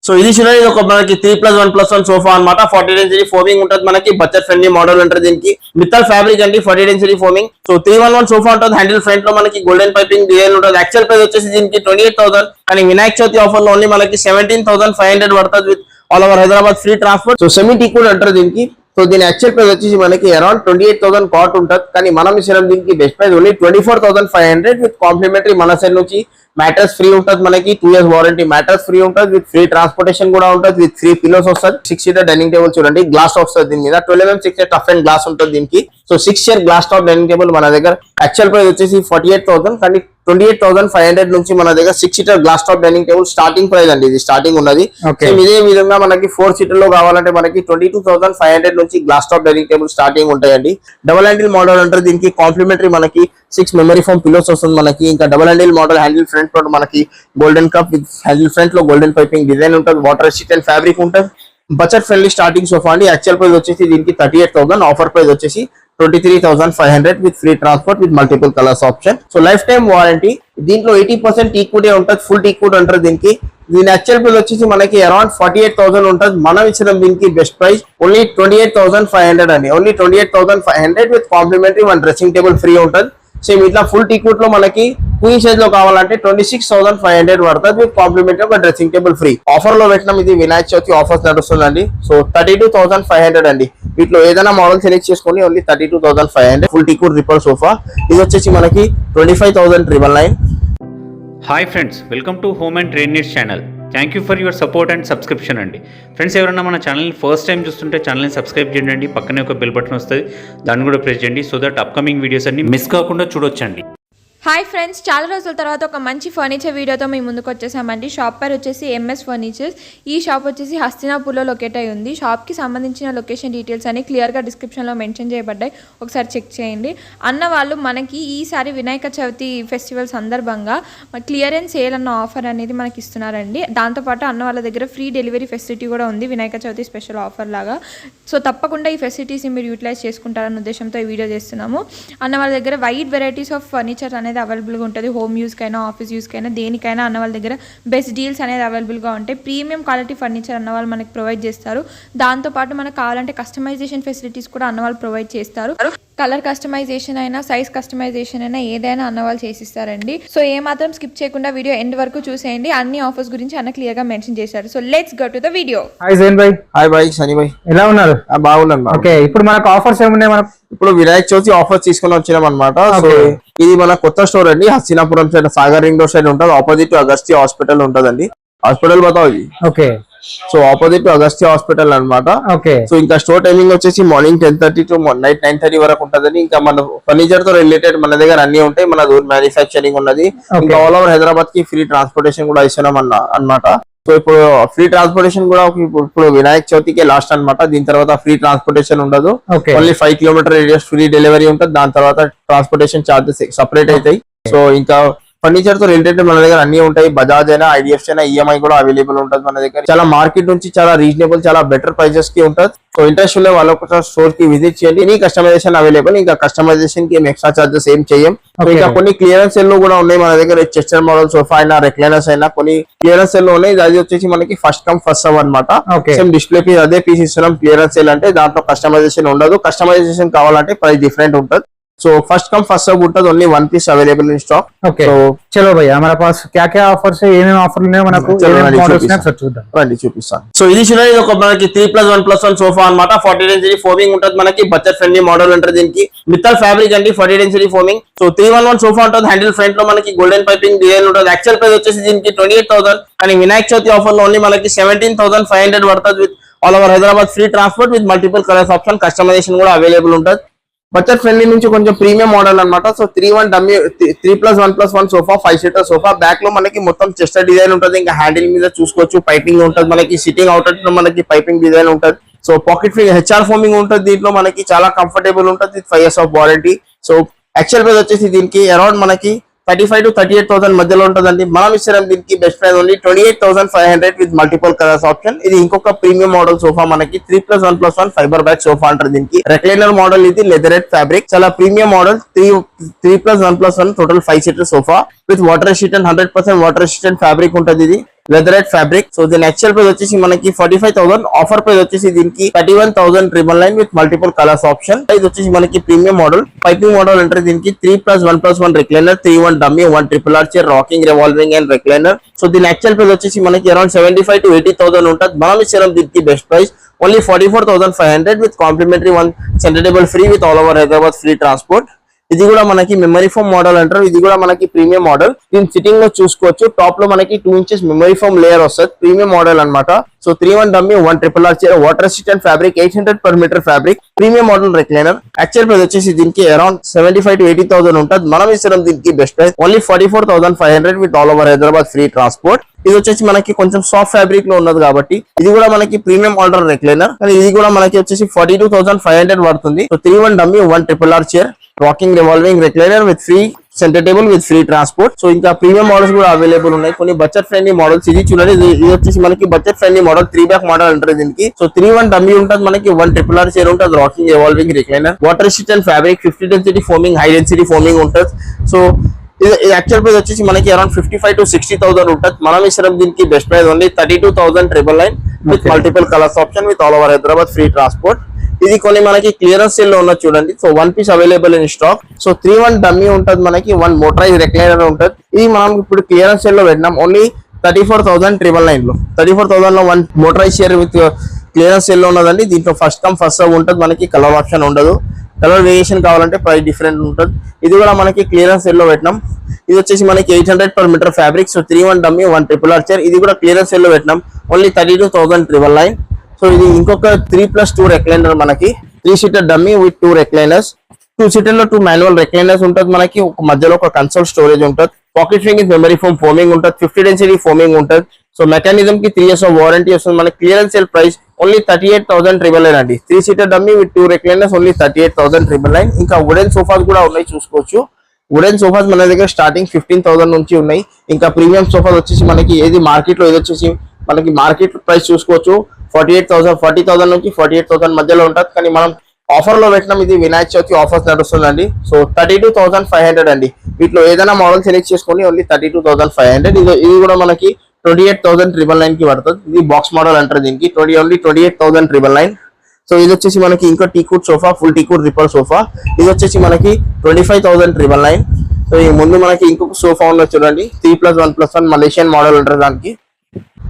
So ఇది చూడండి, ఇది ఒక మనకి 3+1+1 సోఫా అన్నమాట. 40 డెన్సిటీ ఫోమింగ్ ఉంటుంది మనకి. బడ్జెట్ ఫ్రెండ్లీ మోడల్ ఉంటుంది దీనికి. మిత్తల్ ఫ్యాబ్రిక్ అండి, 40 డెన్సిటీ ఫోమింగ్. సో 311 సోఫా ఉంటుంది. హ్యాండిల్ ఫ్రంట్ లో మనకి గోల్డెన్ పైపింగ్ డిజైన్ ఉంటుంది. యాక్చువల్ ప్రైస్ వచ్చేసి దీనికి 28,000, కానీ వినాయక చవితి ఆఫర్ లో ఓన్లీ మనకి 17,500 పడుతుంది with all over Hyderabad free transport. So semi teakwood అంటారు దీనికి. సో దీని యాక్చువల్ ప్రైస్ వచ్చేసి మనకి అరౌండ్ 28,000 కాట్ ఉంటుంది, కానీ మనం ఇచ్చిన దీనికి best price only 24,500 with complimentary మన సైడ్ నుంచి మ్యాట్రెస్ ఫ్రీ ఉంటుంది మనకి. 2 years వారంటీ మ్యాట్రెస్ ఫ్రీ ఉంటుంది విత్ ఫ్రీ ట్రాన్స్పోర్టేషన్ కూడా ఉంటుంది విత్ ఫ్రీ పిల్లోస్ వస్తుంది. 6 seater డైనింగ్ టేబుల్ చూడండి, గ్లాస్ వస్తుంది దీని మీద. 12mm 6 టఫ్ అండ్ గ్లాస్ ఉంటుంది దీనికి. So 6 year glass top dining table మన దగ్గర యాక్చువల్ ప్రైస్ వచ్చేసి 48,000, కానీ 28,500 నుంచి మన దగ్గర 6 seater glass top dining table starting price అండి. ఇది స్టార్టింగ్ ఉన్నది. ఇదే విధంగా మనకి 4 seater లో కావాలంటే మనకి 22,500 నుంచి glass top dining table starting ఉంటాయండి. డబుల్ హ్యాండిల్ మోడల్ అంటారు దీనికి. కాంప్లిమెంటరీ మనకి 6 మెమరీ ఫోమ్ పిల్లోస్ వస్తుంది మనకి. ఇంకా double handle model, handle front లో మనకి golden cup with handle front లో గోల్డెన్ పైపింగ్ డిజైన్ ఉంటుంది. వాటర్ రెసిస్టెంట్ ఫ్యాబ్రిక్ ఉంటుంది. బడ్జెట్ ఫ్రెండ్లీ స్టార్టింగ్ సోఫా అండి. యాక్చువల్ ప్రైస్ వచ్చేసి దీనికి 38,000, ఆఫర్ ప్రైస్ వచ్చేసి 23,500 with free transport with multiple colours option. So life time warranty. దీంట్లో 80% టీక్వుడ్ ఉంటుంది, full teakwood అంటారు దీనికి. దీని యాక్చువల్ ప్రైస్ వచ్చేసి మనకి అరౌండ్ 48,000 ఉంటుంది. మనం ఇచ్చిన దీనికి బెస్ట్ ప్రైస్ ఓన్లీ 28,500 అండి. Only 28,500 with complimentary 1 dressing table free ఉంటుంది. సేమ్ ఇట్లా ఫుల్ టీక్వుడ్ లో మనకి క్వీన్ సైజ్ లో కావాలంటే 26,500 పడుతుంది విత్ కాంప్లిమెంటరీ ఒక డ్రెస్సింగ్ టేబుల్ ఫ్రీ. ఆఫర్ లో పెట్టినాం, ఇది వినాయక చవితి ఆఫర్స్ నడుస్తుందండి. సో 32,500 అండి. వీటిలో ఏదైనా మోడల్ సెలెక్ట్ చేసుకొని only 32,500 full teakwood ripple sofa. ఇది వచ్చేసి మనకి 25,999. Hi friends, welcome to home and trade needs channel. Thank you for your support and subscription అండి. ఫ్రెండ్స్, ఎవరైనా మన ఛానల్ని ఫస్ట్ టైం చూస్తుంటే ఛానల్ని సబ్స్క్రైబ్ చేయండి. పక్కనే ఒక బెల్ బటన్ వస్తుంది, దాన్ని కూడా ప్రెస్ చేయండి. సో దట్ అప్కమింగ్ వీడియోస్ అన్ని మిస్ కాకుండా చూడొచ్చండి. హాయ్ ఫ్రెండ్స్, చాలా రోజుల తర్వాత ఒక మంచి ఫర్నిచర్ వీడియోతో మేము ముందుకు వచ్చేసామండి. షాప్ పేరు వచ్చేసి ఎంఎస్ ఫర్నిచర్స్. ఈ షాప్ వచ్చేసి హస్తినాపూర్లో లొకేట్ అయి ఉంది. షాప్కి సంబంధించిన లొకేషన్ డీటెయిల్స్ అన్ని క్లియర్గా డిస్క్రిప్షన్లో మెన్షన్ చేయబడ్డాయి, ఒకసారి చెక్ చేయండి. అన్న వాళ్ళు మనకి ఈసారి వినాయక చవితి ఫెస్టివల్ సందర్భంగా క్లియరెన్స్ సేల్ అన్న ఆఫర్ అనేది మనకి ఇస్తున్నారండి. దాంతోపాటు అన్న వాళ్ళ దగ్గర ఫ్రీ డెలివరీ ఫెసిలిటీ కూడా ఉంది, వినాయక చవితి స్పెషల్ ఆఫర్ లాగా. సో తప్పకుండా ఈ ఫెసిలిటీస్ని మీరు యూటిలైజ్ చేసుకుంటారన్న ఉద్దేశంతో ఈ వీడియో చేస్తున్నాము. అన్న వాళ్ళ దగ్గర వైడ్ వెరైటీస్ ఆఫ్ ఫర్నిచర్ అనేది అవైలబుల్గా ఉంటుంది. హోమ్ యూస్కైనా, ఆఫీస్ యూస్కైనా, దేనికైనా అన్న వాళ్ళ దగ్గర బెస్ట్ డీల్స్ అనేది అవైలబుల్గా ఉంటాయి. ప్రీమియం క్వాలిటీ ఫర్నిచర్ అన్న వాళ్ళు మనకి ప్రొవైడ్ చేస్తారు. దాంతోపాటు మనకు కావాలంటే కస్టమైజేషన్ ఫెసిలిటీస్ కూడా అన్న వాళ్ళు ప్రొవైడ్ చేస్తారు. కలర్ కస్టమైజేషన్ అయినా, సైజ్ కస్టమైజేషన్ అయినా ఏదైనా అన్న వాళ్ళు చేసిస్తారండి. సో ఏమాత్రం స్కిప్ చేయకుండా వీడియో ఎండ్ వరకు చూసేయండి. అన్ని ఆఫర్స్ గురించి అన్న క్లియర్ గా మెన్షన్ చేశారు. So let's go to the video. Hi Zain భాయ్. హాయ్ భాయ్, సనీ భాయ్, ఎలా ఉన్నారు? బాగున్నాను. ఓకే, ఇప్పుడు మనకు ఆఫర్స్ ఏమున్నాయి? మనకు ఇప్పుడు వినాయక చవితి ఆఫర్స్ తీసుకుని వచ్చినాం అనమాట. సో ఇది మన కొత్త స్టోర్ అండి. Hastinapuram side, Sagar ring road side ఉంటుంది. ఆపోజిట్ అగస్త్య హాస్పిటల్ ఉంటదండి. హాస్పిటల్ బతావు ఇది. Okay, so opposite Agastya hospital అనమాట. ఓకే. సో ఇంకా స్టోర్ టైమింగ్ వచ్చేసి మార్నింగ్ 10:30 టు నైట్ 9:30 వరకు ఉంటదండి. ఇంకా మన ఫర్నిచర్ తో రిలేటెడ్ మన దగ్గర అన్ని ఉంటాయి. మన మ్యానుఫ్యాక్చరింగ్ ఉన్నది. ఇంకా ఆల్ ఓవర్ హైదరాబాద్ కి ఫ్రీ ట్రాన్స్పోర్టేషన్ కూడా ఇస్తున్నాం అన్నమాట. సో ఇప్పుడు ఫ్రీ ట్రాన్స్పోర్టేషన్ కూడా ఇప్పుడు వినాయక చవితికి లాస్ట్ అన్నమాట. దీని తర్వాత ఫ్రీ ట్రాన్స్పోర్టేషన్ ఉండదు. Only 5 kilometer radius free delivery ఉంటుంది. దాని తర్వాత ట్రాన్స్పోర్టేషన్ చార్జెస్ సపరేట్ అవుతాయి. సో ఇంకా ఫర్నిచర్ తో రిలేటెడ్ మన దగ్గర అన్ని ఉంటాయి. బజాజ్ అయినా, ఐడిఎఫ్సి అయినా, ఈఎంఐ కూడా అవైలబుల్ ఉంటుంది మన దగ్గర. చాలా మార్కెట్ నుంచి చాలా రీజనబుల్, చాలా బెటర్ ప్రైజెస్ కి ఉంటుంది. సో ఇంట్రెస్ట్ ఉండే వాళ్ళు ఒకసారి స్టోర్ కి విజిట్ చేయండి. Any customization available. ఇంకా కస్టమైజేషన్ కి ఎక్స్ట్రా చార్జెస్ ఏం చేయం. ఇంకా కొన్ని క్లియరెన్స్ సెల్ కూడా ఉన్నాయి మన దగ్గర. చెస్టర్ మోడల్ సోఫా అయినా, రెక్లైనర్స్ అయినా కొన్ని క్లియరెన్స్ సెల్ ఉన్నాయి. అది వచ్చేసి మనకి ఫస్ట్ కమ్ ఫస్ట్ సర్వ్ అనమాట. సేమ్ డిస్ప్లే పీస్ అదే పీస్ ఇస్తున్నాం. క్లియరెన్స్ సెల్ అంటే దాంట్లో కస్టమైజేషన్ ఉండదు. కస్టమైజేషన్ కావాలంటే ప్రైస్ డిఫరెంట్ ఉంటుంది. So first come first serve ఉంటుంది. Only 1 piece available in stock. Okay, so చలో భయ్యా, हमारे पास क्या-क्या ఆఫర్స్ है, ఏమేం ఆఫర్లు ఉన్నాయి మనకు, ఏమేం మోడల్స్ ఉన్నాయి చూద్దాం. రండి చూపిస్తాను. సో ఇది చూడండి, ఇది ఒక మనకి 3+1+1 సోఫా అన్నమాట. 40 డెన్సిటీ ఫోమింగ్ ఉంటుంది మనకి. బడ్జెట్ ఫ్రెండ్లీ మోడల్ ఉంటుంది దీనికి. మిత్తల్ ఫ్యాబ్రిక్ అండి, 40 డెన్సిటీ ఫోమింగ్. సో 311 సోఫా ఉంటుంది. హ్యాండిల్ ఫ్రంట్ లో మనకి గోల్డెన్ పైపింగ్ డిజైన్ ఉంటుంది. యాక్చువల్ ప్రైస్ వచ్చేసి దీనికి 28,000, కానీ వినాయక చవితి ఆఫర్ లో ఓన్లీ మనకి 17,500 పడుతుంది with all over Hyderabad free transport with multiple colours option. Customization కూడా అవైలబుల్ ఉంటుంది. బడ్జెట్ ఫ్రెండ్లీ నుంచి కొంచెం ప్రీమియం మోడల్ అనమాట. So 3+1+1 sofa, 5 seater sofa. Back లో మనకి మొత్తం చెస్టర్ డిజైన్ ఉంటుంది. ఇంకా హ్యాండిల్ మీద చూసుకోవచ్చు, పైపింగ్ ఉంటుంది మనకి. సిట్టింగ్ అవుట్లెట్ లో మనకి పైపింగ్ డిజైన్ ఉంటుంది. So pocket free HR foaming ఉంటుంది. దీంట్లో మనకి చాలా కంఫర్టబుల్ ఉంటుంది with 5 years of warranty. So actual price వచ్చేసి దీనికి అరౌండ్ మనకి 35,000 to 38,000 మధ్యలో ఉంటుందండి. మనం ఇచ్చిన దీనికి best price only 28,500 with multiple colours option. ఇది ఇంకొక ప్రీమియం మోడల్ సోఫా మనకి. 3+1+1 ఫైబర్ బ్యాక్ సోఫా అంటారు దీనికి. రెక్లైనర్ మోడల్ ఇది, లెదరెట్ ఫ్యాబ్రిక్, చాలా premium model. 3+1+1 total 5 seater sofa. With water resistant 100% water resistant fabric ఉంటుంది. ఇది లెదరేట్ ఫ్యాబ్రిక్. సో దీని యాక్చువల్ ప్రైస్ వచ్చేసి మనకి 45,000, ఆఫర్ ప్రైస్ వచ్చేసి దీనికి 31,999 విత్ మల్టిపుల్ కలర్స్ ఆప్షన్. ఇది వచ్చేసి మనకి ప్రీమియం మోడల్ పైపింగ్ మోడల్ అంటే దీనికి 3+1+1 recliner, 3-1 dummy, 1 RRR chair, rocking, revolving and recliner. So దీని యాక్చువల్ ప్రైస్ వచ్చేసి మనకి అరౌండ్ 75,000 to 80,000 ఉంటుంది. మనం ఇచ్చిన దీనికి best price only 44,500 with complimentary 1 centre table free with all over Hyderabad free transport. ఇది కూడా మనకి మెమరీ ఫోమ్ మోడల్ అంటారు. ఇది కూడా మనకి ప్రీమియం మోడల్. దీని సిట్టింగ్ లో చూసుకోవచ్చు, టాప్ లో మనకి 2 inches మెమరీ ఫోమ్ లేయర్ వస్తుంది. ప్రీమియం మోడల్ అన్నమాట. So 3-1 dummy, 1 RRR chair, water resistant fabric, 800 per meter fabric, premium model recliner. Actual price వచ్చేసి దీనికి అరౌండ్ 75,000 to 80,000 ఉంటుంది. మనం ఇస్తున్నాం దీనికి best price only 44,500 with all over Hyderabad free transport. ఇది వచ్చేసి మనకి కొంచెం సాఫ్ట్ ఫ్యాబ్రిక్ లో ఉన్నది కాబట్టి ఇది కూడా మనకి ప్రీమియం మోడల్ రిక్లైనర్. కానీ ఇది కూడా మనకి వచ్చేసి 42,500 పడుతుంది. So 3-1 dummy, 1 RRR chair, rocking, revolving, recliner with free centre table with free transport. So ఇంకా ప్రీమియం మోడల్స్ కూడా అవైలబుల్ ఉన్నాయి. కొన్ని బడ్జెట్ ఫ్రెండ్లీ మోడల్స్. ఇది చూడండి, ఇది వచ్చేసి మనకి budget friendly model 3 back model అంటారు దీనికి. సో 3-1 డమ్మీ ఉంటుంది మనకి, 1 RRR చైర్ ఉంటుంది, rocking, revolving, recliner, water resistant fabric, 50 density foaming, high density foaming ఉంటుంది. సో ఇది యాక్చువల్ ప్రైస్ వచ్చేసి మనకి అరౌండ్ 55,000 to 60,000 ఉంటుంది. మనం ఇస్తాం దీనికి best price only 32,999 with multiple colours option with all over Hyderabad free transport. ఇది కొన్ని మనకి క్లియరెన్స్ సేల్ లో ఉన్నది చూడండి. So 1 piece available in stock. So 3-1 dummy ఉంటుంది మనకి, 1 మోటరైజ్ రిక్లైనర్ ఉంటుంది. ఇది మనం ఇప్పుడు క్లియరెన్స్ సేల్ లో పెట్టినాం ఓన్లీ 34,999 లో. 34,000 లో 1 motorise share with clearance sale లో ఉన్నదండి. దీంట్లో ఫస్ట్ కమ్ ఫస్ట్ సర్వ్ ఉంటుంది మనకి, కలర్ ఆప్షన్ ఉండదు. కలర్ వేరియేషన్ కావాలంటే ప్రైస్ డిఫరెంట్ ఉంటుంది. ఇది కూడా మనకి క్లియరెన్స్ సేల్ లో పెట్టినాం. ఇది వచ్చేసి మనకి 800 per meter fabric. So 3-1 dummy, 1 RRR chair. ఇది కూడా క్లియరెన్స్ సేల్ లో పెట్టినాం ఓన్లీ 32,999. సో ఇది ఇంకొక 3+2 రెక్లైనర్ మనకి, 3-seater dummy with 2 recliners. 2-seater లో 2 మాన్యువల్ రెక్లైనర్స్ ఉంటుంది మనకి. ఒక మధ్యలో ఒక కన్సోల్ స్టోరేజ్ ఉంటుంది. పాకెట్ ఫింగింగ్ మెమరీ ఫోమ్ ఫోమింగ్ ఉంటుంది, 50 density ఫోమింగ్ ఉంటుంది. సో మెకానిజం కి 3 years వారంటీ వస్తుంది. మనకి క్లియరెన్స్ సేల్ ప్రైస్ ఓన్లీ 38,999 అండి. 3-seater dummy with 2 recliners only 38,999. ఇంకా వుడెన్ సోఫాస్ కూడా ఉన్నాయి చూసుకోవచ్చు. వుడెన్ సోఫాస్ మన దగ్గర స్టార్టింగ్ 15,000 నుంచి ఉన్నాయి. ఇంకా ప్రీమియం సోఫాస్ వచ్చేసి మనకి ఏది మార్కెట్ లో, ఇది వచ్చేసి మనకి మార్కెట్ ప్రైస్ చూసుకోవచ్చు 40,000 నుంచి 48,000 మధ్యలో ఉంటుంది. కానీ మనం ఆఫర్ లో పెట్టినాం. ఇది వినాయక చవితి ఆఫర్స్ నడుస్తుందండి. సో 32,500 అండి. వీటిలో ఏదైనా మోడల్ సెలెక్ట్ చేసుకొని ఓన్లీ 32,500. ఇది కూడా మనకి 28,999 కి పడుతుంది. ఇది బాక్స్ మోడల్ అంటారు దీనికి. ఓన్లీ 28,999. సో ఇది వచ్చేసి మనకి ఇంకో టీకూట్ సోఫా, ఫుల్ టీకూట్ రిపల్ సోఫా. ఇది వచ్చేసి మనకి 25,999. సో ఈ ముందు మనకి ఇంకొక సోఫా ఉన్నది చూడండి, 3+1+1 మలేషియన్ మోడల్ అంటారు దానికి.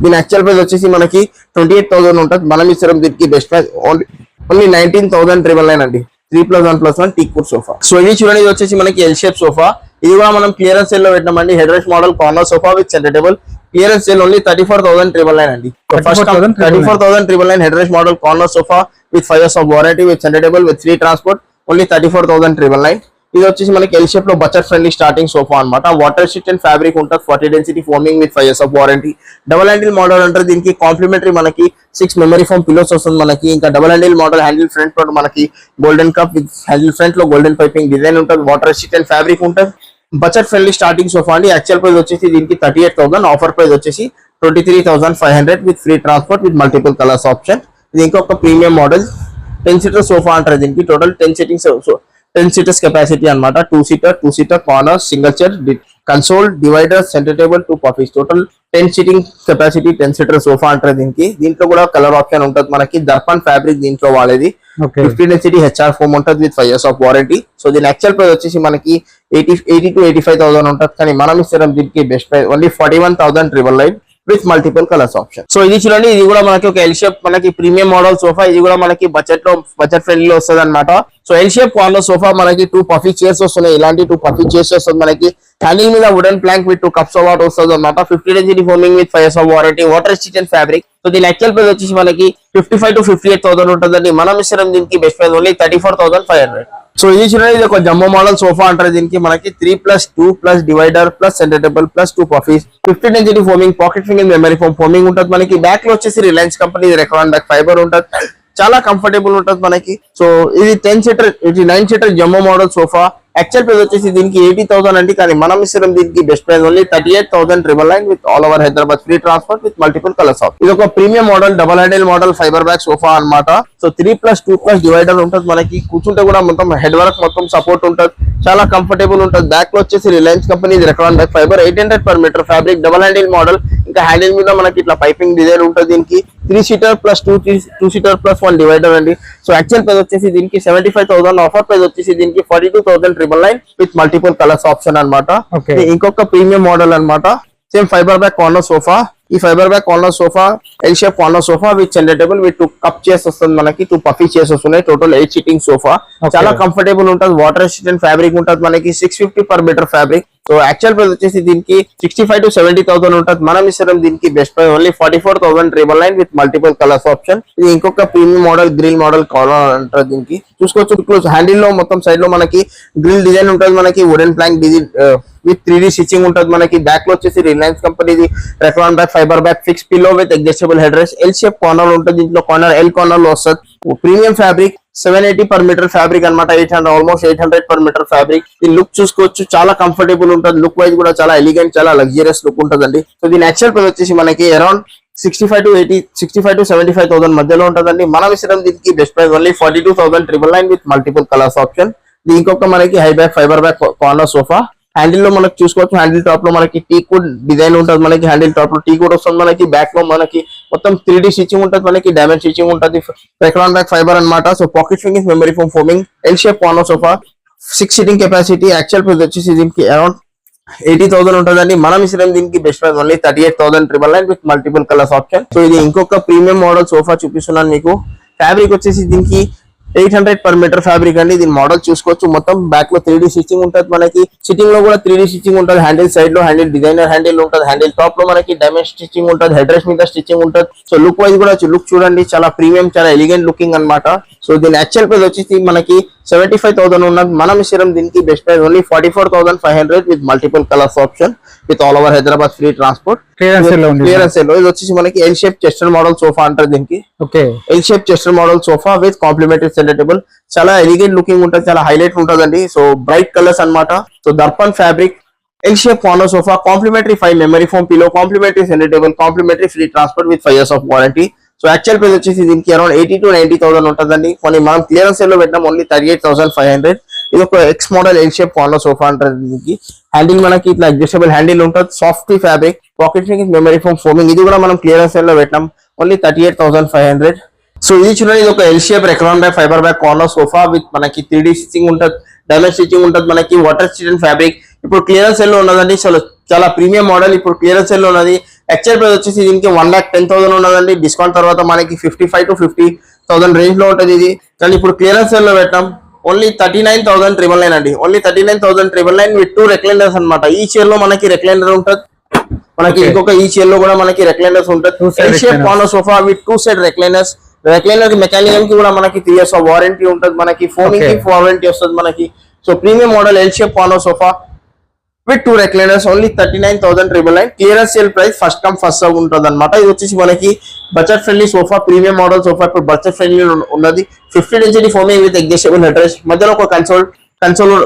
దీని యాక్చువల్ ప్రైస్ వచ్చేసి మనకి 28,000 ఉంటుంది. మనం ఇస్తాం దీనికి బెస్ట్ ప్రైస్ ఓన్లీ 19,999 అండి. 3+1+1 టీకూట్ సోఫా. సో ఇది చూడండి, ఇది వచ్చేసి మనకి ఎల్ షేప్ సోఫా. ఇది కూడా మనం క్లియరెన్స్ సేల్ లో పెట్టినామండి. Head rest model corner sofa with centre table. Clearance sale only 34,999 అండి. 34,999 head rest model corner sofa with 5 years warranty with centre table with free transport only 34,999. ఇది వచ్చేసి మనకి L shape లో బడ్జెట్ ఫ్రెండ్లీ స్టార్టింగ్ సోఫా అన్నమాట. Water resistant fabric ఉంటుంది, 40 density foaming with 5 years warranty. Double handle model అంటారు దీనికి. Complementary మనకి 6 memory foam pillows వస్తుంది మనకి. ఇంకా double handle model, handle front లో మనకి golden cup with handle front లో గోల్డెన్ పైపింగ్ డిజైన్ ఉంటుంది. వాటర్ రెసిస్టెంట్ ఫ్యాబ్రిక్ ఉంటుంది. బడ్జెట్ ఫ్రెండ్లీ స్టార్టింగ్ సోఫా అండి. యాక్చువల్ ప్రైస్ వచ్చేసి దీనికి 38,000, ఆఫర్ ప్రైస్ వచ్చేసి 23,500 with free transport with multiple colours option. ఇది ఇంకొక ప్రీమియం మోడల్ 10-seater సోఫా అంటారు దీనికి. టోటల్ 10 seatings 10 seaters కెపాసిటీ అన్నమాట. 2-seater corner, single chair, console, divider, centre table, 2 puffies. Total 10 seating capacity 10-seater sofa అంటారు దీనికి. దీంట్లో కూడా కలర్ ఆప్షన్ ఉంటుంది మనకి. దర్పన్ ఫ్యాబ్రిక్ దీంట్లో వాడేది. 50 density HR ఫోమ్ ఉంటుంది విత్ 5 years వారంటీ. సో దీని యాక్చువల్ ప్రైస్ వచ్చేసి మనకి 80,000 to 85,000 ఉంటుంది. కానీ మనం ఇస్తాం దీనికి best price only 41,999 with multiple colours option. So ఇది చూడండి, ఇది కూడా మనకి ఒక ఎల్ షేప్ మనకి ప్రీమియం మోడల్ సోఫా. ఇది కూడా మనకి బడ్జెట్ ఫ్రెండ్లీ వస్తుంది అనమాట. So L shape corner sofa మనకి 2 puffy చైర్స్ వస్తున్నాయి. ఇలాంటి 2 puffy చైర్స్ వస్తుంది మనకి. హ్యాండిల్ మీద wooden plank with 2 cups of water వస్తుంది అనమాట. 50 density foaming with 5 years warranty, water resistant fabric. So దీని యాక్చువల్ ప్రైస్ వచ్చేసి మనకి 55,000 to 58,000 ఉంటుందండి. మనం ఇస్తాం దీనికి బెస్ట్ ప్రైస్ ఓన్లీ 34,500. సో ఇది చూడండి, ఇది ఒక జంబో మోడల్ సోఫా అంటారు దీనికి. మనకి 3+2+ divider plus centre table plus 2 puffies, 50 density foaming, pocket ఫింగింగ్ మెమరీ ఫోమ్ ఫోమింగ్ ఉంటుంది మనకి. బ్యాక్ లో వచ్చేసి Reliance company Recron back fibre ఉంటుంది. చాలా కంఫర్టబుల్ ఉంటుంది మనకి. సో ఇది 9-seater jumbo model sofa. Actual price వచ్చేసి దీనికి 80,000 అండి, కానీ మనం ఇస్తున్నాం దీనికి best price only 38,999 with all over Hyderabad free transport with multiple colours of. ఇది ఒక premium model double handle model fibre back sofa అన్నమాట. సో 3+2+ డివైడర్ ఉంటుంది మనకి, కూర్చుంటే కూడా మొత్తం హెడ్ వర్క్ మొత్తం సపోర్ట్ ఉంటుంది, చాలా కంఫర్టబుల్ ఉంటుంది. బ్యాక్ లో వచ్చేసి Reliance company Recron back fibre 800 per meter fabric double handle model. ఇంకా హ్యాండిల్ మీద మనకి ఇట్లా పైపింగ్ డిజైన్ ఉంటుంది. దీనికి 3 seater plus 2 seater plus 1 divider అండి. సో యాక్చువల్ ప్రైస్ వచ్చేసి దీనికి 75,000, ఆఫర్ ప్రైస్ వచ్చేసి దీనికి 42,999 విత్ మల్టిపుల్ కలర్స్ ఆప్షన్ అన్నమాట. ఇది ఇంకొక ప్రీమియం మోడల్ అన్నమాట. Same fibre back corner sofa. ఈ fibre back corner sofa L shape corner sofa with centre table with 2 cup chairs వస్తుంది మనకి, 2 పఫీ చైర్స్ వస్తున్నాయి. టోటల్ 8 సీటింగ్ సోఫా, చాలా కంఫర్టబుల్ ఉంటుంది. వాటర్ రెసిస్టెంట్ ఫ్యాబ్రిక్ ఉంటుంది మనకి, 650 per meter fabric. So actual price వచ్చేసి దీనికి 65,000 to 70,000 ఉంటుంది. మనం ఇస్తున్నాం దీనికి best price only 44,999 with multiple colours option. ఇది ఇంకొక premium model grill model corner అంటారు. దీనికి చూసుకోవచ్చు హ్యాండిల్ లో మొత్తం సైడ్ లో మనకి గ్రిల్ డిజైన్ ఉంటుంది మనకి, wooden plank design with 3D stitching ఉంటుంది మనకి. బ్యాక్ లో వచ్చేసి రిలయన్స్ కంపెనీది Recron back fibre back fix pillow with adjustable head rest. L shape corner ఉంటుంది, దీంట్లో కార్నర్ ఎల్ కార్నర్ లో వస్తుంది. Premium fabric 780 per meter fabric అనమాట, 800 per meter ఫ్యాబ్రిక్. దీని లుక్ చూసుకోవచ్చు, చాలా కంఫర్టబుల్ ఉంటుంది. లుక్ వైజ్ కూడా చాలా ఎలిగెంట్, చాలా లగ్జరియస్ లుక్ ఉంటుందండి. సో దీని యాక్చువల్ ప్రైస్ వచ్చేసి మనకి అరౌండ్ 65 to 75,000 మధ్యలో ఉంటుందండి. మనం ఇస్తున్నాం దీనికి best price only 42,999 with multiple colours option. ఇది ఇంకొక మనకి high back fibre back corner sofa. Handle లో మనకి చూసుకోవచ్చు, హ్యాండిల్ టాప్ లో మనకి టీ కుడ్ డిజైన్ ఉంటుంది మనకి, హ్యాండిల్ టాప్ లో టీ కుడ్ వస్తుంది మనకి. బ్యాక్ లో మనకి మొత్తం 3D స్టిచ్చింగ్ ఉంటుంది మనకి, డైమండ్ స్టిచ్చింగ్ ఉంటుంది. రెక్లాన్ బ్యాక్ ఫైబర్ అన్నమాట. సో పాకెట్ ఫింగింగ్ memory foam foaming L shape corner sofa, 6 seating capacity. Actual price వచ్చేసి దీనికి అరౌండ్ 80,000 ఉంటుందండి. మనం ఇస్తున్నాం దీనికి best price only 38,999 with multiple colours option. So ఇది ఇంకొక ప్రీమియం మోడల్ సోఫా చూపిస్తున్నాను మీకు. ఫ్యాబ్రిక్ వచ్చేసి దీనికి 800 per meter ఫ్యాబ్రిక్ అండి. దీని మోడల్ చూసుకోవచ్చు, మొత్తం బ్యాక్ లో 3D స్టిచ్చింగ్ ఉంటుంది మనకి, సిట్టింగ్ లో కూడా 3D స్టిచ్చింగ్ ఉంటుంది. హ్యాండిల్ సైడ్ లో హ్యాండిల్ డిజైనర్ హ్యాండిల్ ఉంటుంది, హ్యాండిల్ టాప్ లో మనకి డైమండ్ స్టిచ్చింగ్ ఉంటుంది, హెడ్ రెస్ట్ మీద స్టిచ్చింగ్ ఉంటుంది. సో లుక్ వైజ్ కూడా లుక్ చూడండి, చాలా ప్రీమియం, చాలా ఎలిగెంట్ లుకింగ్ అన్నమాట. సో దీని యాక్చువల్ ప్రైస్ వచ్చేసి మనకి 75,000 ఉన్నది. మనం ఇస్తున్నాం దీనికి best price only 44,500 with multiple colours option with all over Hyderabad free transport. Clearance cell. ఇది వచ్చేసి మనకి L shape chester model sofa అంటారు దీనికి. L shape chester model sofa with complimentary centre table, చాలా ఎలిగెంట్ లుకింగ్ ఉంటుంది, చాలా హైలైట్ ఉంటుందండి. So bright colours అన్నమాట. So Darpan fabric L shape corner sofa, complimentary 5 memory foam pillow, complimentary centre table, complimentary free transport with 5 years of warranty. So actual price వచ్చేసి దీనికి around 80,000 to 90,000 ఉంటుందండి. కొన్ని మనం clearance sale లో పెట్టినాం only 38,500. ఇది ఒక X model L shape corner sofa అంటారు దీనికి. హ్యాండిల్ మనకి ఇట్లా అడ్జస్టబుల్ హ్యాండిల్ ఉంటుంది, సాఫ్ట్ ఫ్యాబ్రిక్, పాకెట్ ఫింగింగ్ మెమరీ ఫోమ్ ఫోమింగ్. ఇది కూడా మనం క్లియరెన్స్ సేల్ లో పెట్టినాం ఓన్లీ 38,500. సో ఇది చూడండి, ఇది ఒక L shape Recron back fibre back corner sofa with మనకి 3D స్టిచ్చింగ్ ఉంటుంది, డైమండ్ స్టిచ్చింగ్ ఉంటుంది మనకి, వాటర్ రెసిస్టెంట్ ఫ్యాబ్రిక్. ఇప్పుడు క్లియరెన్స్ సేల్ లో ఉన్నదండి. సో చాలా ప్రీమియం మోడల్, ఇప్పుడు క్లియరెన్స్ సేల్ లో ఉన్నది. యాక్చువల్ ప్రైస్ వచ్చేసి దీనికి 1,10,000 ఉన్నదండి. డిస్కౌంట్ తర్వాత మనకి 55,000 to 50,000 రేంజ్ లో ఉంటుంది ఇది. కానీ ఇప్పుడు క్లియరెన్స్ సేల్ లో పెట్టాం ఓన్లీ 39,999 అండి. ఓన్లీ 39,999 విత్ 2 రెక్లైనర్స్ అన్నమాట. ఈ చైర్ లో మనకి రెక్లైనర్ ఉంటుంది మనకి, ఇంకొక ఈ చైర్ లో కూడా మనకి రెక్లైనర్స్ ఉంటుంది. L shape corner sofa with 2 side recliners. Recliner కి మెకానిజం కి కూడా మనకి 3 years of వారంటీ ఉంటుంది మనకి, ఫోమింగ్ కి వారంటీ వస్తుంది మనకి. So premium model L shape corner sofa with 2 recliners only 39,999. Clearance sale price first come first serve ఉంటుంది అనమాట. ఇది వచ్చేసి మనకి budget friendly sofa, premium model sofa. ఇప్పుడు బడ్జెట్ ఫ్రెండ్లీ ఉన్నది. 15 inch foaming with adjustable head rest, మధ్యలో ఒక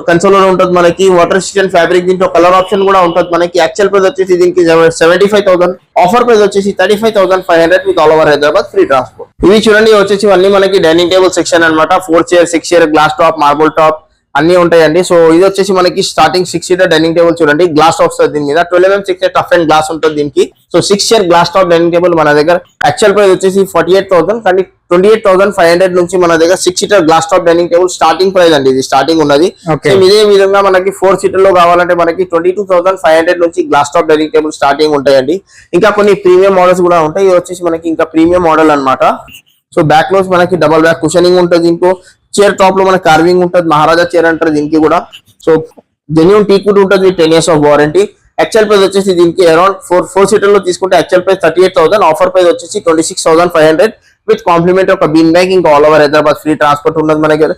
consoler ఉంటుంది మనకి, వాటర్ రెసిస్టెంట్ ఫ్యాబ్రిక్. దీంట్లో కలర్ ఆప్షన్ కూడా ఉంటుంది మనకి. యాక్చువల్ ప్రైస్ వచ్చేసి దీనికి 75,000, ఆఫర్ ప్రైస్ వచ్చేసి 35,500 with all over Hyderabad free transport. ఇవి చూడండి, వచ్చేసి అన్ని మనకి డైనింగ్ టేబుల్ సెక్షన్ అనమాట. 4 chair, 6 chair, glass top, marble top అన్ని ఉంటాయండి. సో ఇది వచ్చేసి మనకి స్టార్టింగ్ 6 seater డైనింగ్ టేబుల్ చూడండి, గ్లాస్ వస్తుంది దీని మీద. 12mm 6 టఫ్ అండ్ గ్లాస్ ఉంటుంది దీనికి. So 6 chair glass top dining table మన దగ్గర యాక్చువల్ ప్రైస్ వచ్చేసి 48,000, కానీ 28,500 నుంచి మన దగ్గర 6 seater glass top dining table starting price అండి. ఇది స్టార్టింగ్ ఉన్నది. ఇదే విధంగా మనకి 4 seater లో కావాలంటే మనకి 22,500 నుంచి glass top dining table starting ఉంటాయండి. ఇంకా కొన్ని ప్రీమియం మోడల్స్ కూడా ఉంటాయి. ఇది వచ్చేసి మనకి ఇంకా ప్రీమియం మోడల్ అన్నమాట. సో బ్యాక్ లో మనకి డబల్ బ్యాక్ కుషనింగ్ ఉంటుంది. దీంట్లో చైర్ టాప్ లో మనకి కార్వింగ్ ఉంటుంది, మహారాజా చైర్ అంటారు దీనికి కూడా. సో జెన్యూన్ టీక్వుడ్ ఉంటుంది, 10 years of warranty. Actual price వచ్చేసి దీనికి అరౌండ్ 4 seater లో తీసుకుంటే యాక్చువల్ ప్రైస్ 38,000, ఆఫర్ ప్రైస్ వచ్చేసి 26,500 విత్ కాంప్లిమెంటరీ ఒక బీన్ బ్యాగ్, ఇంకా all over Hyderabad free transport ఉన్నది మన దగ్గర.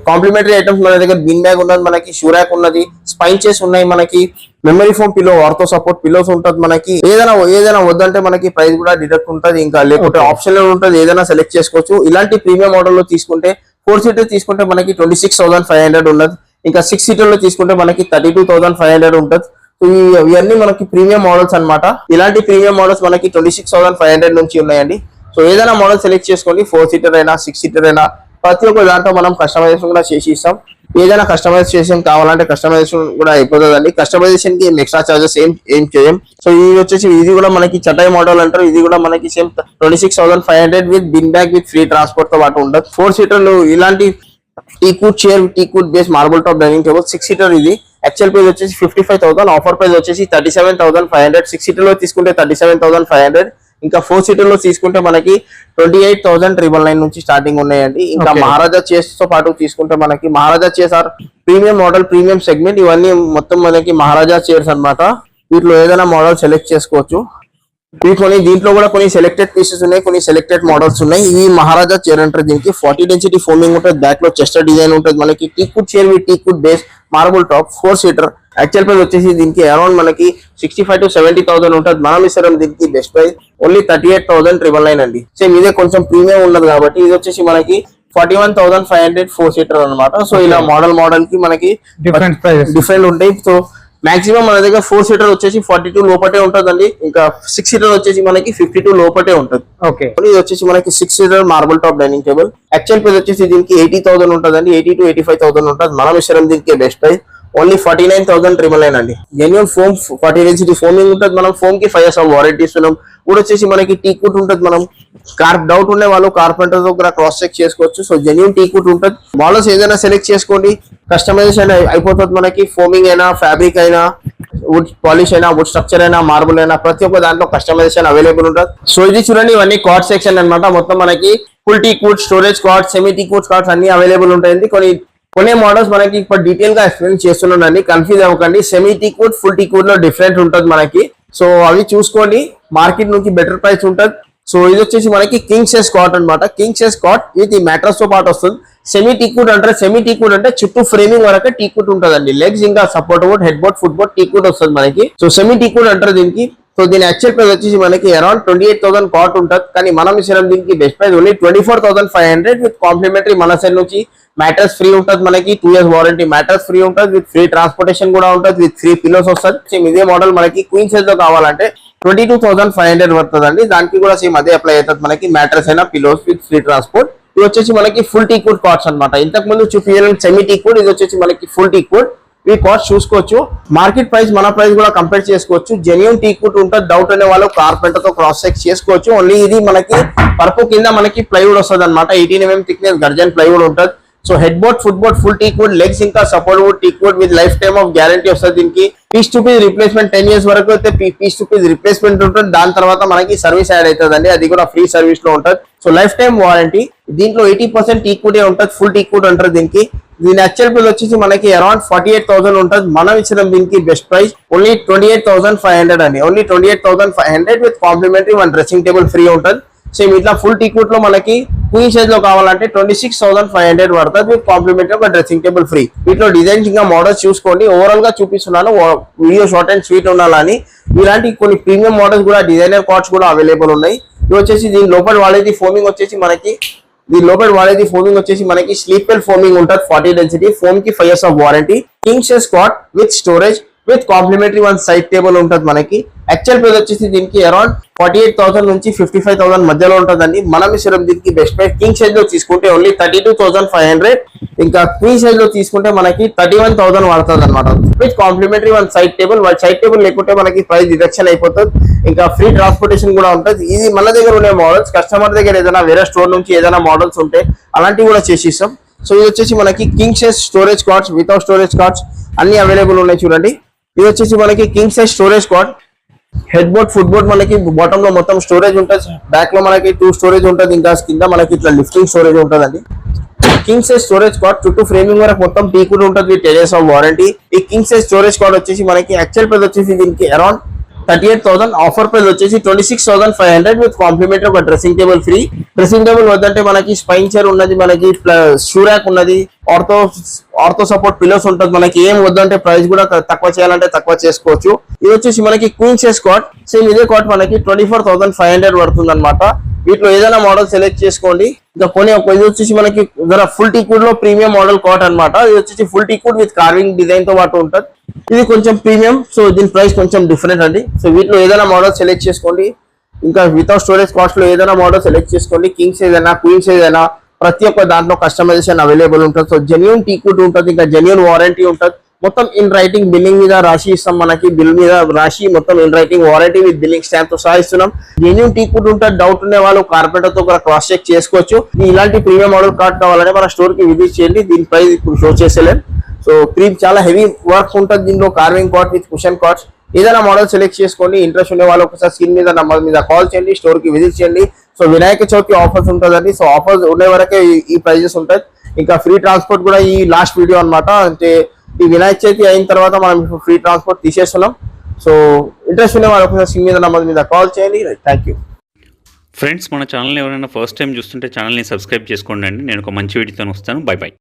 కాంప్లిమెంటరీ ఐటమ్స్ మన దగ్గర బీన్ బ్యాగ్ ఉన్నది మనకి, షూ ర్యాక్ ఉన్నది, స్పైంచెస్ ఉన్నాయి మనకి, memory foam pillow, ortho support pillows ఉంటుంది మనకి. ఏదైనా వద్దంటే మనకి ప్రైస్ కూడా డిడక్ట్ ఉంటుంది, ఇంకా లేకపోతే ఆప్షన్ ఉంటుంది, ఏదైనా సెలెక్ట్ చేసుకోవచ్చు. ఇలాంటి ప్రీమియం మోడల్ లో తీసుకుంటే 4 seater తీసుకుంటే మనకి 26,500 ఉన్నది. ఇంకా 6 సీటర్ లో తీసుకుంటే మనకి 32,500 ఉంటుంది. సో ఇవన్నీ మనకి ప్రీమియం మోడల్స్ అన్నమాట. ఇలాంటి ప్రీమియం మోడల్స్ మనకి 26,500 నుంచి ఉన్నాయండి. సో ఏదైనా మోడల్ సెలెక్ట్ చేసుకోండి, 4 సీటర్ అయినా 6 సీటర్ అయినా ప్రతి ఒక్క దాంట్లో మనం కస్టమైజేషన్ కూడా చేసి ఇస్తాం. ఏదైనా కస్టమైజేషన్ కావాలంటే కస్టమైజేషన్ కూడా అయిపోతుందండి. కస్టమైజేషన్ కి ఎక్స్ట్రా చార్జెస్ ఏం చేయం. సో ఇది వచ్చేసి ఇది కూడా మనకి చటాయి మోడల్ అంటారు. ఇది కూడా మనకి same 26,500 with bin bag with free transport తో పాటు ఉండదు. 4 సీటర్లు ఇలాంటి teakwood chair, teakwood base marble top dining table 6 seater. ఇది యాక్చువల్ ప్రైస్ వచ్చేసి 55,000, ఆఫర్ ప్రైస్ వచ్చేసి 37,500. 6 సీటర్ లో తీసుకుంటే 37,500. ఇంకా 4 సీటర్ లో తీసుకుంటే మనకి 28,999 నుంచి స్టార్టింగ్ ఉన్నాయండి. ఇంకా మహారాజా చైర్స్ తో పాటు తీసుకుంటే మనకి Maharaja chairs are premium model, premium segment. ఇవన్నీ మొత్తం మనకి మహారాజా చైర్స్ అన్నమాట. వీటిలో ఏదైనా మోడల్ సెలెక్ట్ చేసుకోవచ్చు. దీంట్లో కూడా కొన్ని సెలెక్టెడ్ పీసెస్ ఉన్నాయి, కొన్ని సెలెక్టెడ్ మోడల్స్ ఉన్నాయి. ఇవి మహారాజా చైర్ అంటారు. దీనికి 40 డెన్సిటీ ఫోమింగ్ ఉంటుంది, బ్యాక్ లో చెస్టర్ డిజైన్ ఉంటుంది. మనకి teakwood chair with teakwood base marble top 4 seater. Actual price వచ్చేసి దీనికి అరౌండ్ మనకి 65,000 to 70,000 ఉంటుంది. మనం ఇస్తాం దీనికి బెస్ట్ ప్రైస్ ఓన్లీ 38,999 అండి. సేమ్ ఇదే కొంచెం ప్రీమియం ఉన్నది కాబట్టి ఇది వచ్చేసి మనకి 41,500 4 సీటర్ అన్నమాట. సో ఇలా మోడల్ కి మనకి డిఫరెంట్ ఉంటాయి. సో మాక్సిమం మన దగ్గర 4 సీటర్ వచ్చేసి 42 లోపటే ఉంటుందండి. ఇంకా 6 సీటర్ వచ్చేసి మనకి 52 లోపటే ఉంటుంది. ఇది వచ్చేసి మనకి 6 seater marble top dining table. Actual price వచ్చేసి దీనికి 80,000 ఉంటుందండి. 80,000 to 85,000 ఉంటుంది. మనం ఇస్తాం దీనికి బెస్ట్ ప్రైస్ ఓన్లీ 49,999 అండి. జెన్యూన్ ఫోమ్ 40 డెన్సిటీ ఫోమింగ్ ఉంటుంది. మనం ఫోమ్ కి 5 years వారంటీ ఇస్తున్నాం. కూడా వచ్చేసి మనకి టీకూట్ ఉంటుంది. మనం డౌట్ ఉండే వాళ్ళు కార్పెంటర్ దగ్గర క్రాస్ చెక్ చేసుకోవచ్చు. సో జెన్యూన్ టీకూట్ ఉంటుంది. మోడల్స్ ఏదైనా సెలెక్ట్ చేసుకోండి, కస్టమైజేషన్ అయిపోతుంది. మనకి ఫోమింగ్ అయినా, ఫ్యాబ్రిక్ అయినా, వుడ్ పాలిష్ అయినా, వుడ్ స్ట్రక్చర్ అయినా, మార్బుల్ అయినా ప్రతి ఒక్క దాంట్లో కస్టమైజేషన్ అవైలబుల్ ఉంటుంది. సో ఇది చూడండి, ఇవన్నీ కార్డ్ సెక్షన్ అన్నమాట. మొత్తం మనకి full టీకూట్, storage card, semi టీకూట్ cards అన్ని అవైలబుల్ ఉంటాయండి. కొన్ని మోడల్స్ మనకి ఇప్పుడు డీటెయిల్ గా ఎక్స్ప్లెయిన్ చేస్తున్నానండి, కన్ఫ్యూజ్ అవ్వకండి. సెమీ టీకూట్, ఫుల్ టీకూట్ లో డిఫరెంట్ ఉంటుంది మనకి. సో అవి చూసుకోండి, మార్కెట్ నుంచి బెటర్ ప్రైస్ ఉంటుంది. సో ఇది వచ్చేసి మనకి కింగ్ సైజ్ కాట్ అన్నమాట. కింగ్ సైజ్ కాట్ విత్ ఈ మ్యాట్రస్ తో పాటు వస్తుంది. సెమీ టీకూట్ అంటారు. సెమీ టీకూట్ అంటే చుట్టూ ఫ్రేమింగ్ వరకే టీకూట్ ఉంటుందండి. లెగ్స్ ఇంకా support board, head board, foot board టీకూట్ వస్తుంది మనకి. సో సెమీ టీకూట్ అంటారు దీనికి. సో దీని యాక్చువల్ ప్రైస్ వచ్చేసి మనకి అరౌండ్ 28,000 కాట్ ఉంటుంది. కానీ మనం ఇచ్చిన దీనికి best price only 24,500 with complimentary మన సైడ్ నుంచి మ్యాట్రస్ ఫ్రీ ఉంటుంది. మనకి 2 years వారంటీ మ్యాట్రస్ ఫ్రీ ఉంటుంది. విత్ ఫ్రీ ట్రాన్స్పోర్టేషన్ కూడా ఉంటుంది. విత్ ఫ్రీ పిల్లోస్ వస్తుంది. సేమ్ ఇదే మోడల్ మనకి క్వీన్ సైజ్ లో కావాలంటే 22,500 పడుతుందండి. దానికి కూడా సేమ్ అదే అప్లై అవుతుంది మనకి. మ్యాట్రస్ అయినా, పిల్లోస్ విత్ ఫ్రీ ట్రాన్స్పోర్ట్. ఇది వచ్చేసి మనకి ఫుల్ టీకూట్ కార్డ్స్ అన్నమాట. ఇంతకు ముందు చూపించాలని సెమీ టీకూట్, ఇది వచ్చేసి మనకి ఫుల్ టీకూట్. ఈ కార్డ్స్ చూసుకోవచ్చు. మార్కెట్ ప్రైస్ మన ప్రైస్ కూడా కంపేర్ చేసుకోవచ్చు. జెన్యూన్ టీకూట్ ఉంటుంది. డౌట్ అనే వాళ్ళు కార్పెంటర్ తో క్రాస్ చెక్ చేసుకోవచ్చు. ఓన్లీ ఇది మనకి పరుపు కింద మనకి ప్లైవుడ్ వస్తుంది అనమాట. 18 mm థిక్నెస్ గర్జన్ ప్లైవుడ్ ఉంటుంది. So head board, foot board full teakwood, legs ఇంకా support wood teakwood with lifetime of guarantee వస్తుంది. దీనికి piece to piece replacement 10 years వరకు అయితే పీస్ టు పీస్ రిప్లేస్మెంట్ ఉంటుంది. దాని తర్వాత మనకి సర్వీస్ యాడ్ అవుతుందండి. అది కూడా ఫ్రీ సర్వీస్ లో ఉంటుంది. So life time warranty. దీంట్లో 80% టీకూడే ఉంటుంది. ఫుల్ టీకూడ్ అంటారు దీనికి. దీని యాక్చువల్ ప్రైస్ వచ్చేసి మనకి అరౌండ్ 48,000 ఉంటుంది. మనం ఇచ్చిన దీనికి బెస్ట్ ప్రైస్ ఓన్లీ 28,500 అండి. Only 28,500 with complimentary 1 dressing table free ఉంటుంది. సేమ్ ఇట్లా ఫుల్ టీకూట్ లో మనకి క్వీన్ సైజ్ లో కావాలంటే 26,500 పడుతుంది. With complimentary 1 dressing table free. వీటిలో డిజైన్స్ ఇంకా మోడల్స్ చూసుకోండి. ఓవరాల్ గా చూపిస్తున్నాను, వీడియో షార్ట్ అండ్ స్వీట్ ఉండాలని. ఇలాంటి కొన్ని ప్రీమియం మోడల్స్ కూడా, డిజైనర్ కార్డ్స్ కూడా అవైలబుల్ ఉన్నాయి. ఇవి వచ్చేసి దీని లోపల వాడేది ఫోమింగ్ వచ్చేసి మనకి స్లీప్ వెల్ ఫోమింగ్ ఉంటుంది. 40 డెన్సిటీ ఫోమ్ కి 5 years warranty. King size cot with storage with complimentary 1 side table ఉంటుంది మనకి. యాక్చువల్ ప్రైస్ వచ్చేసి దీనికి అరౌండ్ 48,000 నుంచి 55,000 మధ్యలో ఉంటుందండి. మనం ఇస్తాం దీనికి బెస్ట్ ప్రైస్. కింగ్ సైజ్ లో తీసుకుంటే ఓన్లీ 32,500. ఇంకా క్వీన్ సైజ్ లో తీసుకుంటే మనకి 31,000 పడుతుంది అనమాట. With complimentary 1 side table. Side table లేకుంటే మనకి ప్రైస్ డిడక్షన్ అయిపోతుంది. ఇంకా ఫ్రీ ట్రాన్స్పోర్టేషన్ కూడా ఉంటుంది. ఇది మన దగ్గర ఉండే మోడల్స్. కస్టమర్ దగ్గర ఏదైనా వేరే స్టోర్ నుంచి ఏదైనా మోడల్స్ ఉంటే అలాంటివి కూడా చేసి ఇస్తాం. సో ఇది వచ్చేసి మనకి king size storage cards, without storage cards అన్ని అవైలబుల్ ఉన్నాయి చూడండి. ఇది వచ్చేసి మనకి king size storage card. Head board, foot board మనకి బాటమ్ లో మొత్తం స్టోరేజ్ ఉంటుంది. బ్యాక్ లో మనకి 2 స్టోరేజ్ ఉంటుంది. ఇంకా కింద మనకి ఇట్లా లిఫ్టింగ్ స్టోరేజ్ ఉంటుందండి. కింగ్ సైజ్ స్టోరేజ్ కార్డ్ చుట్టూ ఫ్రేమింగ్ వరకు మొత్తం టీకూడ్ ఉంటుంది విత్ 10 years వారంటీ. ఈ కింగ్ సైజ్ స్టోరేజ్ కార్డ్ వచ్చేసి మనకి యాక్చువల్ ప్రైస్ వచ్చేసి దీనికి అరౌండ్ 38,000. ఆఫర్ ప్రైస్ వచ్చేసి 26,500 with complimentary 1 dressing table free. Dressing table వద్దంటే మనకి స్పైన్ చైర్ ఉన్నది, మనకి షూ ర్యాక్ ఉన్నది, ఆర్థో సపోర్ట్ పిల్లోస్ ఉంటుంది. మనకి ఏం వద్దంటే ప్రైస్ కూడా తక్కువ చేయాలంటే తక్కువ చేసుకోవచ్చు. ఇది వచ్చేసి మనకి క్వీన్ సైజ్ కాట్. సేమ్ ఇదే కాట్ మనకి 24,500 పడుతుంది అనమాట. వీటిలో ఏదైనా మోడల్ సెలెక్ట్ చేసుకోండి. ఇంకా కొన్ని ఇది వచ్చేసి మనకి ఫుల్ టీక్వుడ్ లో ప్రీమియం మోడల్ కాట్ అన్నమాట. ఇది వచ్చేసి full teakwood with carving design తో పాటు ఉంటుంది. ఇది కొంచెం ప్రీమియం, సో దీని ప్రైస్ కొంచెం డిఫరెంట్ అండి. సో వీటిలో ఏదైనా మోడల్ సెలెక్ట్ చేసుకోండి. ఇంకా వితౌట్ స్టోరేజ్ కాస్ట్ లో ఏదైనా మోడల్ సెలెక్ట్ చేసుకోండి. కింగ్స్ ఏదైనా, క్వీన్స్ ఏదైనా, ప్రతి ఒక్క దాంట్లో కస్టమైజేషన్ అవైలబుల్ ఉంటుంది. సో జెన్యూన్ టీక్వుడ్ ఉంటుంది, ఇంకా జెన్యూన్ వారంటీ ఉంటుంది. మొత్తం ఇన్ రైటింగ్ బిల్లింగ్ మీద రాసి ఇస్తాం. మనకి బిల్ మీద రాసి మొత్తం in writing warranty with billing stamp తో సహా ఇస్తున్నాం. జెన్యూన్ టీక్వుడ్ ఉంటుంది. డౌట్ ఉండే వాళ్ళు కార్పెంటర్ తో కూడా క్రాస్ చెక్ చేసుకోవచ్చు. ఇలాంటి ప్రీమియం మోడల్ కార్డ్ కావాలంటే మన స్టోర్ కి విజిట్ చేయండి. దీని ప్రైస్ ఇప్పుడు షో చేసేలేం. సో క్రీమ్ చాలా హెవీ వర్క్ ఉంటుంది దీనిలో, carving card with cushion cards. ఏదైనా మోడల్ సెలెక్ట్ చేసుకోండి. ఇంట్రెస్ట్ ఉండే వాళ్ళు ఒకసారి స్క్రీన్ మీద నంబర్ మీద కాల్ చేయండి, స్టోర్ కి విజిట్ చేయండి. సో వినాయక చవితి ఆఫర్స్ ఉంటుందండి. సో ఆఫర్స్ ఉండే వరకే ఈ ప్రైజెస్ ఉంటాయి. ఇంకా ఫ్రీ ట్రాన్స్పోర్ట్ కూడా ఈ లాస్ట్ వీడియో అన్నమాట. అంటే ఈ వినాయక చవితి అయిన తర్వాత మనం ఫ్రీ ట్రాన్స్పోర్ట్ తీసేస్తున్నాం. సో ఇంట్రెస్ట్ ఉండే వాళ్ళు ఒకసారి స్క్రీన్ మీద నంబర్ మీద కాల్ చేయండి. Thank you. ఫ్రెండ్స్, మన ఛానల్ ఎవరైనా ఫస్ట్ టైం చూస్తుంటే ఛానల్ని సబ్స్క్రైబ్ చేసుకోండి అండి. నేను ఒక మంచి వీడియోతో వస్తాను. By by.